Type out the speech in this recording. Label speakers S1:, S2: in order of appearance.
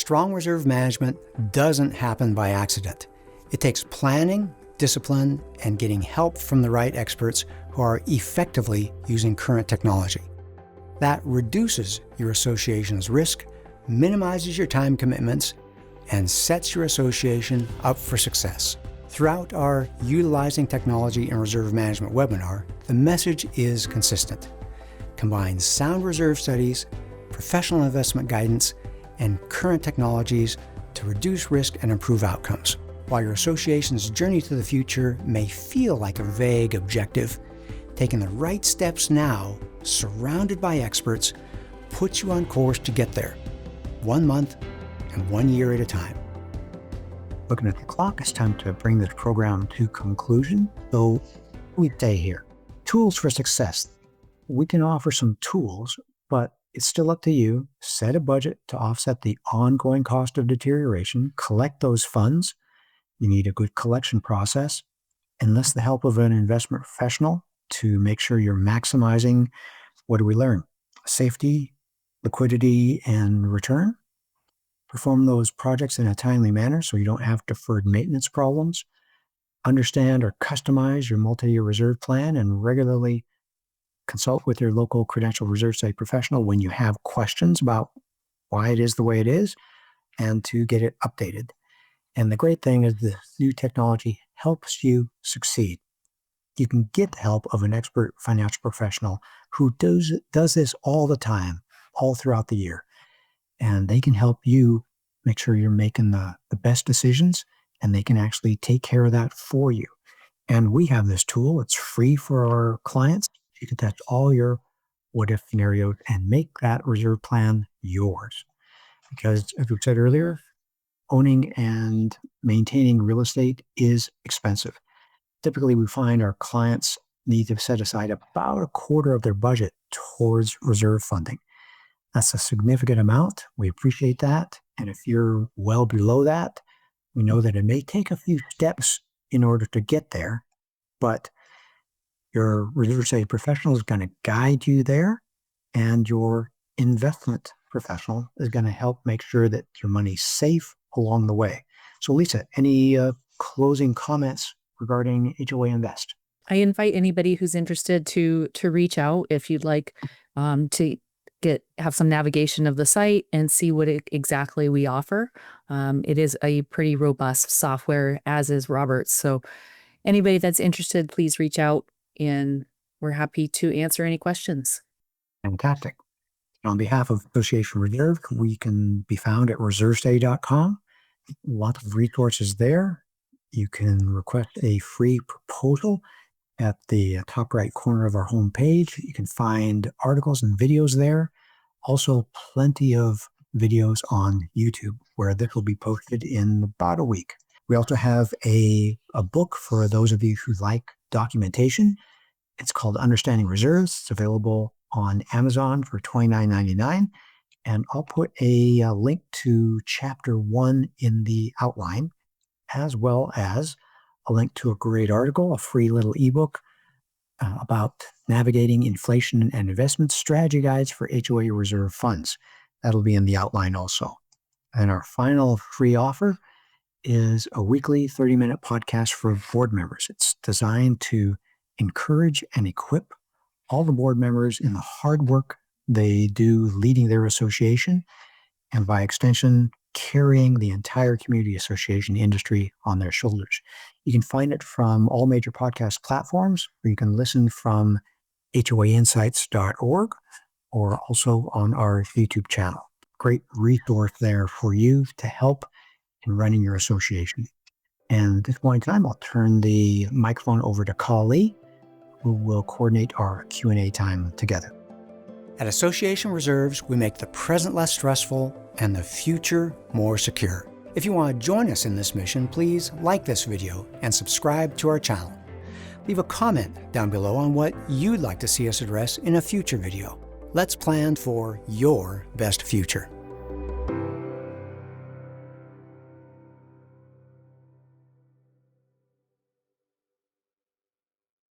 S1: Strong reserve management doesn't happen by accident. It takes planning, discipline, and getting help from the right experts who are effectively using current technology. That reduces your association's risk, minimizes your time commitments, and sets your association up for success. Throughout our Utilizing Technology in Reserve Management webinar, the message is consistent. Combine sound reserve studies, professional investment guidance, and current technologies to reduce risk and improve outcomes. While your association's journey to the future may feel like a vague objective, taking the right steps now, surrounded by experts, puts you on course to get there, 1 month and 1 year at a time.
S2: Looking at the clock, it's time to bring this program to conclusion. So we say here, tools for success. We can offer some tools, but it's still up to you. Set a budget to offset the ongoing cost of deterioration. Collect those funds. You need a good collection process. Enlist the help of an investment professional to make sure you're maximizing, what do we learn? Safety, liquidity, and return. Perform those projects in a timely manner so you don't have deferred maintenance problems. Understand or customize your multi-year reserve plan and regularly consult with your local credentialed reserve study professional when you have questions about why it is the way it is and to get it updated. And the great thing is the new technology helps you succeed. You can get the help of an expert financial professional who does this all the time, all throughout the year. And they can help you make sure you're making the best decisions, and they can actually take care of that for you. And we have this tool. It's free for our clients. You can test all your what-if scenarios and make that reserve plan yours. Because, as we said earlier, owning and maintaining real estate is expensive. Typically, we find our clients need to set aside about a quarter of their budget towards reserve funding. That's a significant amount. We appreciate that. And if you're well below that, we know that it may take a few steps in order to get there, but your reserve study professional is going to guide you there, and your investment professional is going to help make sure that your money's safe along the way. So Lisa, any closing comments regarding HOA Invest?
S3: I invite anybody who's interested to reach out if you'd like to have some navigation of the site and see what exactly we offer. It is a pretty robust software, as is Robert's. So anybody that's interested, please reach out, and we're happy to answer any questions.
S2: Fantastic. On behalf of Association Reserve, we can be found at reservestudy.com. Lots of resources there. You can request a free proposal at the top right corner of our homepage. You can find articles and videos there. Also, plenty of videos on YouTube where this will be posted in about a week. We also have a book for those of you who like documentation. It's called Understanding Reserves. It's available on Amazon for $29.99. And I'll put a link to Chapter 1 in the outline, as well as a link to a great article, a free little ebook about navigating inflation and investment strategy guides for HOA reserve funds. That'll be in the outline also. And our final free offer is a weekly 30-minute podcast for board members. It's designed to encourage and equip all the board members in the hard work they do leading their association, and by extension, carrying the entire community association industry on their shoulders. You can find it from all major podcast platforms, or you can listen from HOAinsights.org, or also on our YouTube channel. Great resource there for you to help in running your association. And at this point in time, I'll turn the microphone over to Kali, who will coordinate our Q&A time together.
S1: At Association Reserves, we make the present less stressful and the future more secure. If you want to join us in this mission, please like this video and subscribe to our channel. Leave a comment down below on what you'd like to see us address in a future video. Let's plan for your best future.